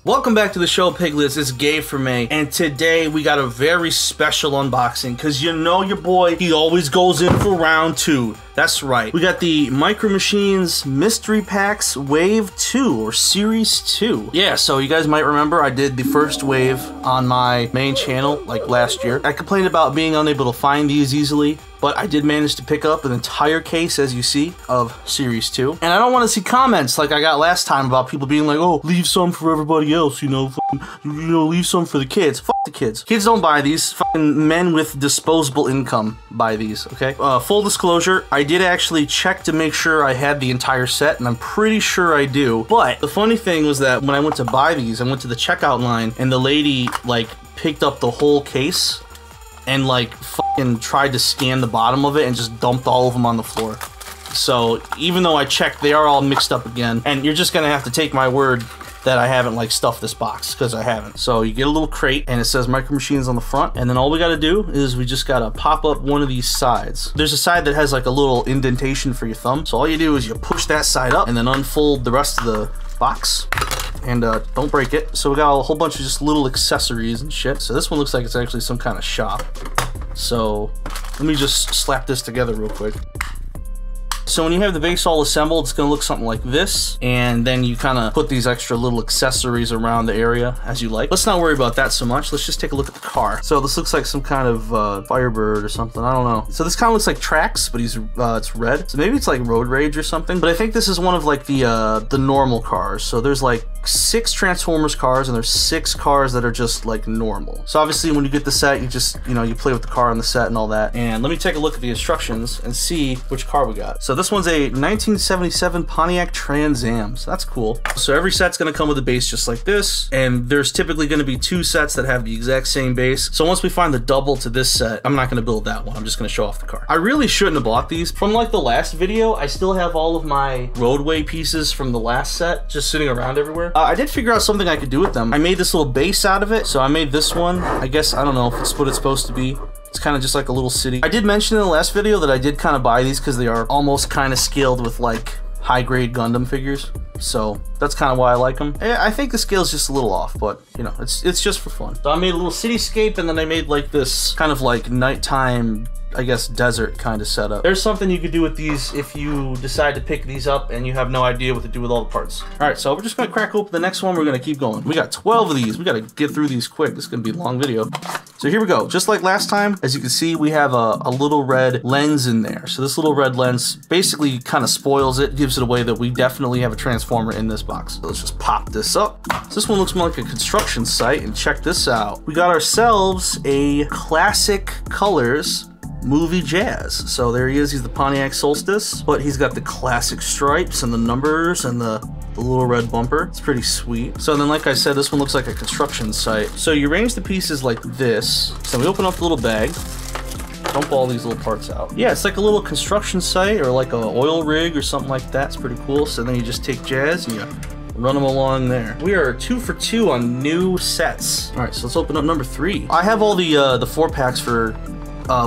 Welcome back to the show, Piglets. It's Gabe from May, and today we got a very special unboxing because you know your boy, he always goes in for round 2. That's right. We got the Micro Machines Mystery Packs Wave 2 or Series 2. Yeah, so you guys might remember I did the first wave on my main channel like last year. I complained about being unable to find these easily, but I did manage to pick up an entire case, as you see, of Series 2. And I don't want to see comments like I got last time about people being like, oh, leave some for everybody else, you know, leave some for the kids. Fuck the kids. Kids don't buy these. Fucking men with disposable income buy these, okay? Full disclosure, I did actually check to make sure I had the entire set, and I'm pretty sure I do. But the funny thing was that when I went to buy these, I went to the checkout line, and the lady, like, picked up the whole case and, like, fucking tried to scan the bottom of it and just dumped all of them on the floor. So, even though I checked, they are all mixed up again. And you're just gonna have to take my word that I haven't, like, stuffed this box, because I haven't. So, you get a little crate, and it says Micro Machines on the front, and then all we gotta do is we just gotta pop up one of these sides. There's a side that has, like, a little indentation for your thumb, so all you do is you push that side up, and then unfold the rest of the box. And don't break it. So we got a whole bunch of just little accessories and shit. So this one looks like it's actually some kind of shop. So let me just slap this together real quick. So when you have the base all assembled, it's going to look something like this, and then you kind of put these extra little accessories around the area as you like. Let's not worry about that so much. Let's just take a look at the car. So this looks like some kind of Firebird or something. I don't know. So this kind of looks like Trax, but it's red. So maybe it's like Road Rage or something. But I think this is one of like the normal cars. So there's like 6 Transformers cars, and there's 6 cars that are just like normal. So obviously when you get the set, you just, you know, you play with the car on the set and all that. And let me take a look at the instructions and see which car we got. So this one's a 1977 Pontiac Trans Am, so that's cool. So every set's gonna come with a base just like this, and there's typically gonna be 2 sets that have the exact same base. So once we find the double to this set, I'm not gonna build that one. I'm just gonna show off the car. I really shouldn't have bought these. From like the last video, I still have all of my roadway pieces from the last set just sitting around everywhere. I did figure out something I could do with them. I made this little base out of it, so I made this one. I guess, I don't know if it's what it's supposed to be. It's kind of just like a little city. I did mention in the last video that I did kind of buy these because they are almost kind of scaled with like high-grade Gundam figures. So that's kind of why I like them. I think the scale's just a little off, but you know, it's just for fun. So I made a little cityscape, and then I made like this kind of like nighttime, I guess, desert kind of setup. There's something you could do with these if you decide to pick these up and you have no idea what to do with all the parts. All right, so we're just gonna crack open the next one. We're gonna keep going. We got 12 of these. We gotta get through these quick. This is gonna be a long video. So here we go. Just like last time, as you can see, we have a little red lens in there. So this little red lens basically kind of spoils it, gives it away that we definitely have a Transformer in this box. So let's just pop this up. So this one looks more like a construction site, and check this out. We got ourselves a Classic Colors Movie Jazz. So there he is. He's the Pontiac Solstice, but he's got the classic stripes and the numbers and the little red bumper. It's pretty sweet. So then, like I said, this one looks like a construction site. So you arrange the pieces like this. So we open up the little bag, dump all these little parts out. Yeah, it's like a little construction site or like a oil rig or something like that. It's pretty cool. So then you just take Jazz and you run them along there. We are 2 for 2 on new sets. All right, so let's open up number 3. I have all the 4 packs for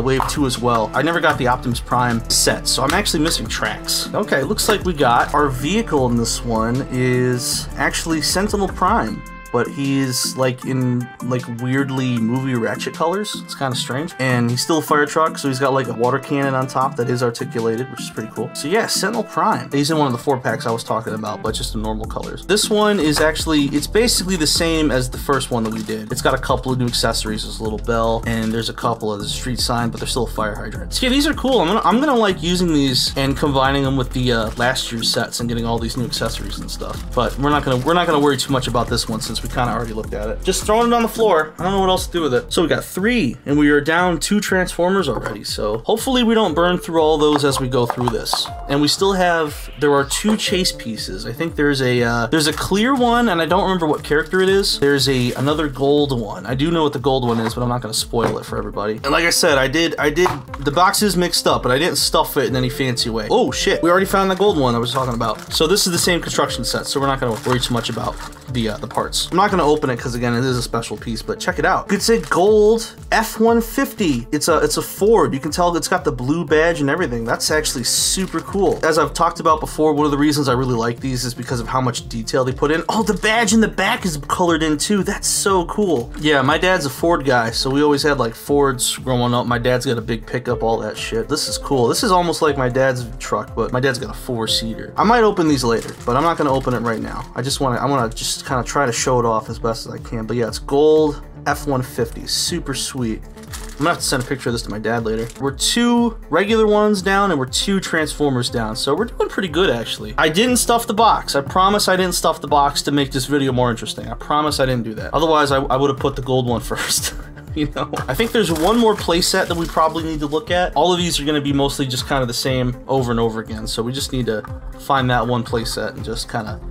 Wave 2 as well. I never got the Optimus Prime set, so I'm actually missing Trax. Okay, looks like we got our vehicle in this one is actually Sentinel Prime, but he's like in like weirdly movie Ratchet colors. It's kind of strange. And he's still a fire truck, so he's got like a water cannon on top that is articulated, which is pretty cool. So yeah, Sentinel Prime. He's in one of the 4 packs I was talking about, but just in normal colors. This one is actually, it's basically the same as the first one that we did. It's got a couple of new accessories. There's a little bell, and there's a couple of the street sign, but they're still a fire hydrant. So yeah, these are cool. I'm gonna like using these and combining them with the last year's sets and getting all these new accessories and stuff. But we're not gonna worry too much about this one since we kind of already looked at it. Just throwing it on the floor. I don't know what else to do with it. So we got 3, and we are down 2 Transformers already. So hopefully we don't burn through all those as we go through this. And we still have, there are 2 chase pieces. I think there's a clear one, and I don't remember what character it is. There's another gold one. I do know what the gold one is, but I'm not gonna spoil it for everybody. And like I said, I did, the box is mixed up, but I didn't stuff it in any fancy way. Oh shit, we already found the gold one I was talking about. So this is the same construction set, so we're not gonna worry too much about the parts. I'm not gonna open it because again, it is a special piece, but check it out. It's a gold F-150. It's a Ford. You can tell it's got the blue badge and everything. That's actually super cool. As I've talked about before, one of the reasons I really like these is because of how much detail they put in. Oh, the badge in the back is colored in too. That's so cool. Yeah, my dad's a Ford guy, so we always had like Fords growing up. My dad's got a big pickup, all that shit. This is cool. This is almost like my dad's truck, but my dad's got a 4-seater. I might open these later, but I'm not gonna open it right now. I wanna just kind of try to show it off as best as I can. But yeah, it's gold F-150, super sweet. I'm gonna have to send a picture of this to my dad later. We're 2 regular ones down and we're 2 Transformers down, so we're doing pretty good actually. I didn't stuff the box. I promise I didn't stuff the box to make this video more interesting. I promise I didn't do that. Otherwise, I would have put the gold one first. You know, I think there's one more playset that we probably need to look at. All of these are going to be mostly just kind of the same over and over again, so we just need to find that one playset and just kind of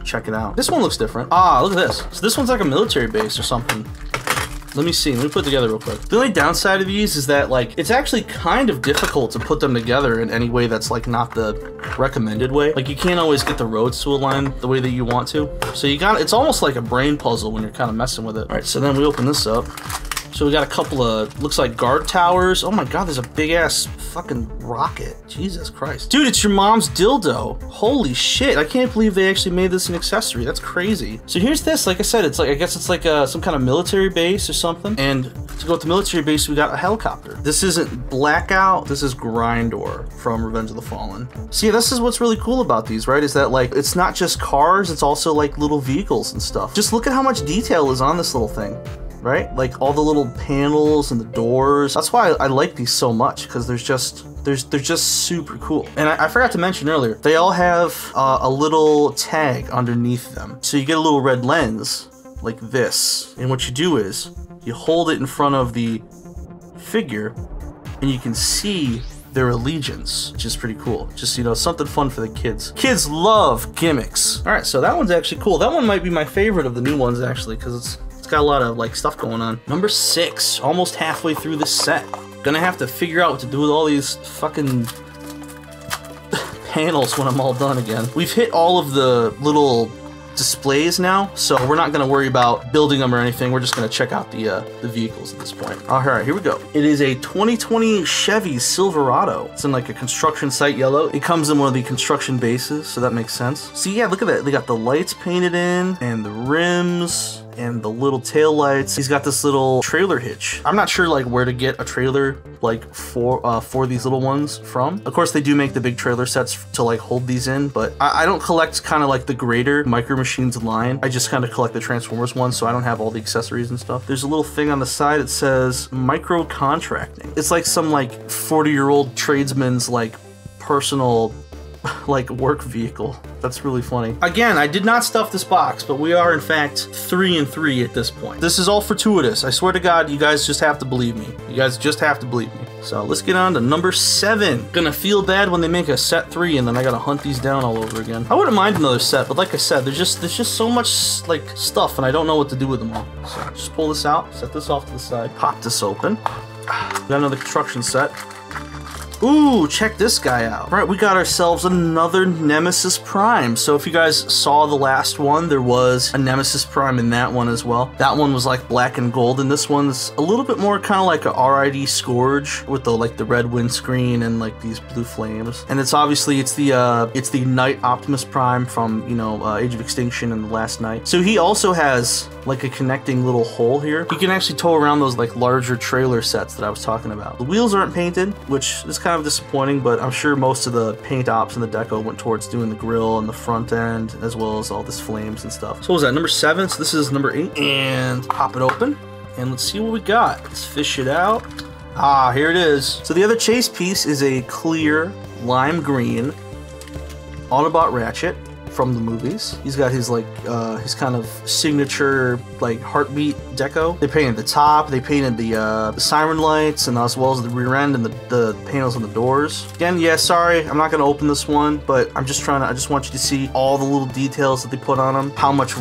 check it out. This one looks different. Ah, look at this. So this one's like a military base or something. Let me see. Let me put it together real quick. The only downside of these is that like it's actually kind of difficult to put them together in any way that's like not the recommended way. Like you can't always get the roads to align the way that you want to. So it's almost like a brain puzzle when you're kind of messing with it. All right, so then we open this up. So we got a couple of, looks like guard towers. Oh my God, there's a big ass fucking rocket. Jesus Christ. Dude, it's your mom's dildo. Holy shit. I can't believe they actually made this an accessory. That's crazy. So here's this, like I said, it's like, I guess it's like some kind of military base or something. And to go with the military base, we got a helicopter. This isn't Blackout, this is Grindor from Revenge of the Fallen. See, this is what's really cool about these, right? Is that like, it's not just cars, it's also like little vehicles and stuff. Just look at how much detail is on this little thing. Right? Like all the little panels and the doors. That's why I like these so much, because they're just super cool. And I forgot to mention earlier, they all have a little tag underneath them. So you get a little red lens like this. And what you do is you hold it in front of the figure and you can see their allegiance, which is pretty cool. Just, you know, something fun for the kids. Kids love gimmicks. All right, so that one's actually cool. That one might be my favorite of the new ones actually, because it's got a lot of like stuff going on. Number 6, almost halfway through this set. Gonna have to figure out what to do with all these fucking panels when I'm all done again. We've hit all of the little displays now, so we're not gonna worry about building them or anything. We're just gonna check out the vehicles at this point. All right, here we go. It is a 2020 Chevy Silverado. It's in like a construction site yellow. It comes in one of the construction bases, so that makes sense. See, yeah, look at that. They got the lights painted in and the rims and the little tail lights. He's got this little trailer hitch. I'm not sure like where to get a trailer like for these little ones from. Of course, they do make the big trailer sets to like hold these in, but I don't collect kind of like the greater Micro Machines line. I just kind of collect the Transformers ones, so I don't have all the accessories and stuff. There's a little thing on the side that says micro contracting. It's like some like 40-year-old tradesman's like personal like work vehicle. That's really funny. Again, I did not stuff this box, but we are in fact 3 and 3 at this point. This is all fortuitous. I swear to God, you guys just have to believe me. You guys just have to believe me. So let's get on to number 7. Gonna feel bad when they make a set 3 and then I gotta hunt these down all over again. I wouldn't mind another set, but like I said, there's just so much like stuff and I don't know what to do with them all. So just pull this out, set this off to the side, pop this open. Got another construction set. Ooh, check this guy out. All right, we got ourselves another Nemesis Prime. So if you guys saw the last one, there was a Nemesis Prime in that one as well. That one was like black and gold, and this one's a little bit more kind of like a RID Scourge with the like the red windscreen and like these blue flames. And it's obviously it's the Knight Optimus Prime from, you know, Age of Extinction and The Last Knight. So he also has like a connecting little hole here. You can actually tow around those like larger trailer sets that I was talking about. The wheels aren't painted, which is kind of disappointing, but I'm sure most of the paint ops and the deco went towards doing the grill and the front end, as well as all this flames and stuff. So what was that, number 7? So this is number 8. And pop it open, and let's see what we got. Let's fish it out. Ah, here it is. So the other chase piece is a clear lime green Autobot Ratchet from the movies. He's got his like his kind of signature like heartbeat deco. They painted the top, they painted the siren lights, and as well as the rear end and the panels on the doors. Again, yeah, sorry, I'm not gonna open this one, but I just want you to see all the little details that they put on them, how much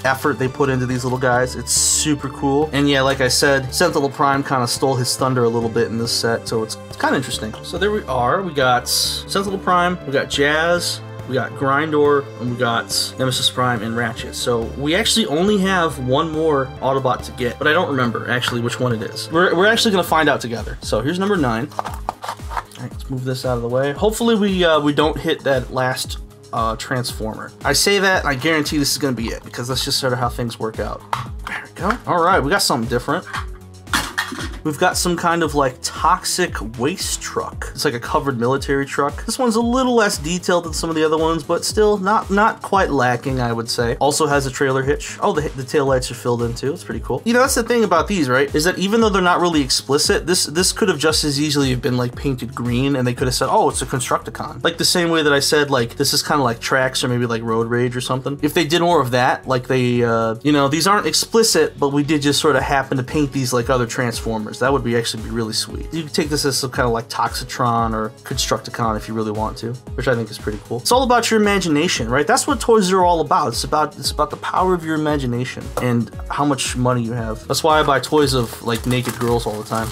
effort they put into these little guys. It's super cool. And yeah, like I said, Sentinel Prime kind of stole his thunder a little bit in this set, so it's kind of interesting. So there we are. We got Sentinel Prime, we got Jazz, We got Grindor, and we got Nemesis Prime and Ratchet. So we actually only have one more Autobot to get, but I don't remember actually which one it is. We're actually gonna find out together. So here's number 9. All right, let's move this out of the way. Hopefully we don't hit that last Transformer. I say that, and I guarantee this is gonna be it, because that's just sort of how things work out. There we go. All right, we got something different. We've got some kind of like toxic waste truck. It's like a covered military truck. This one's a little less detailed than some of the other ones, but still not quite lacking, I would say. Also has a trailer hitch. Oh, the tail lights are filled in too. It's pretty cool. You know, that's the thing about these, right? Is that even though they're not really explicit, this could have just as easily have been like painted green, and they could have said, oh, it's a Constructicon. Like the same way that I said, like, this is kind of like Trax or maybe like Road Rage or something. If they did more of that, like they, you know, these aren't explicit, but we did just sort of happen to paint these like other Transformers. That would be actually be really sweet. You can take this as some kind of like Toxitron or Constructicon if you really want to, which I think is pretty cool. It's all about your imagination, right? That's what toys are all about. It's about the power of your imagination and how much money you have. That's why I buy toys of like naked girls all the time.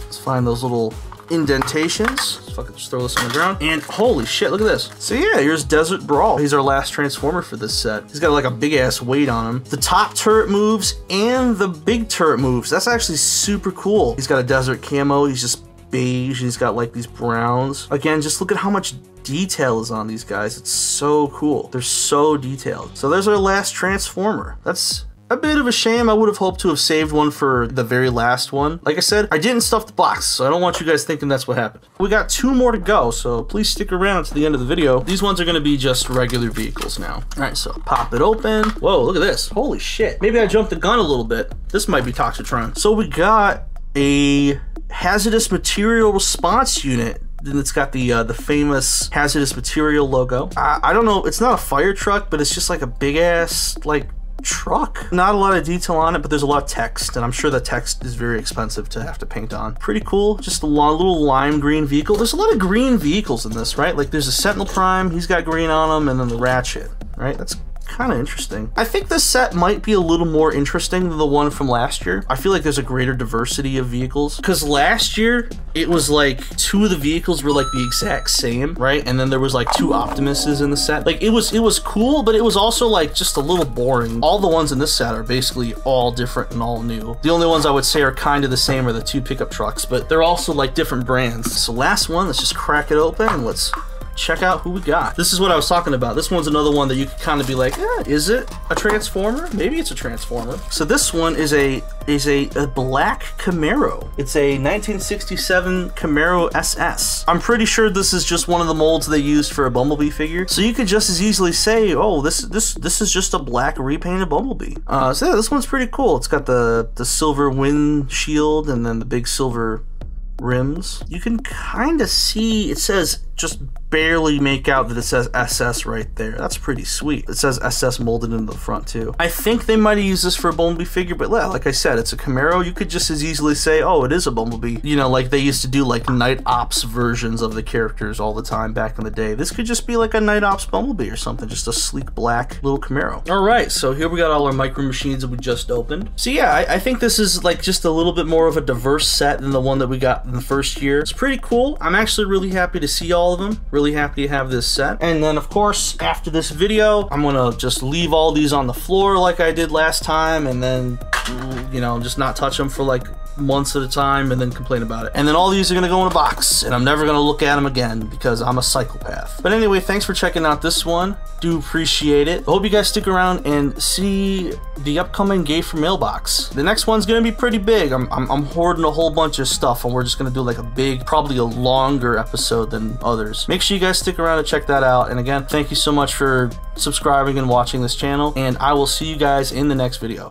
Let's find those little indentations. Let's fucking just throw this on the ground. And holy shit, look at this. So yeah, here's Desert Brawl. He's our last Transformer for this set. He's got like a big ass weight on him. The top turret moves and the big turret moves. That's actually super cool. He's got a desert camo. He's just beige. He's got like these browns. Again, just look at how much detail is on these guys. It's so cool. They're so detailed. So there's our last Transformer. That's a bit of a shame. I would have hoped to have saved one for the very last one. Like I said, I didn't stuff the box, so I don't want you guys thinking that's what happened. We got 2 more to go, so please stick around to the end of the video. These ones are gonna be just regular vehicles now. All right, so pop it open. Whoa, look at this. Holy shit. Maybe I jumped the gun a little bit. This might be Toxitron. So we got a hazardous material response unit. Then it's got the famous hazardous material logo. I don't know, it's not a fire truck, but it's just like a big ass, like, truck. Not a lot of detail on it, but there's a lot of text, and I'm sure the text is very expensive to have to paint on. Pretty cool. Just a little lime green vehicle. There's a lot of green vehicles in this, right? Like there's a Sentinel Prime, he's got green on him, and then the Ratchet, right? That's kind of interesting. I think this set might be a little more interesting than the one from last year. I feel like there's a greater diversity of vehicles, because last year it was like 2 of the vehicles were like the exact same, right? And then there was like 2 Optimuses in the set. Like it was cool, but it was also like just a little boring. All the ones in this set are basically all different and all new. The only ones I would say are kind of the same are the 2 pickup trucks, but they're also like different brands. So last one, let's just crack it open and let's check out who we got. This is what I was talking about. This one's another one that you could kind of be like, is it a Transformer? Maybe it's a Transformer. So this one is a black Camaro. It's a 1967 Camaro SS. I'm pretty sure this is just one of the molds they used for a Bumblebee figure. So you could just as easily say, oh, this is just a black repainted Bumblebee. So yeah, this one's pretty cool. It's got the silver windshield and then the big silver rims. You can kind of see, it says, just barely make out that it says SS right there. That's pretty sweet. It says SS molded into the front too. I think they might have used this for a Bumblebee figure, but yeah, like I said, it's a Camaro. You could just as easily say, oh, it is a Bumblebee. You know, like they used to do like Night Ops versions of the characters all the time back in the day. This could just be like a Night Ops Bumblebee or something, just a sleek black little Camaro. All right, so here we got all our Micro Machines that we just opened. So yeah, I think this is like just a little bit more of a diverse set than the one that we got in the first year. It's pretty cool. I'm actually really happy to see all of them. Really happy to have this set. And then of course, after this video, I'm gonna just leave all these on the floor like I did last time, and then, you know, just not touch them for like months at a time and then complain about it. And then all these are gonna go in a box, and I'm never gonna look at them again because I'm a psychopath. But anyway, thanks for checking out this one. Do appreciate it. I hope you guys stick around and see the upcoming Gay for Mailbox. The next one's gonna be pretty big. I'm hoarding a whole bunch of stuff, and we're just gonna do like a big, probably a longer episode than others. Make sure you guys stick around and check that out. And again, thank you so much for subscribing and watching this channel, and I will see you guys in the next video.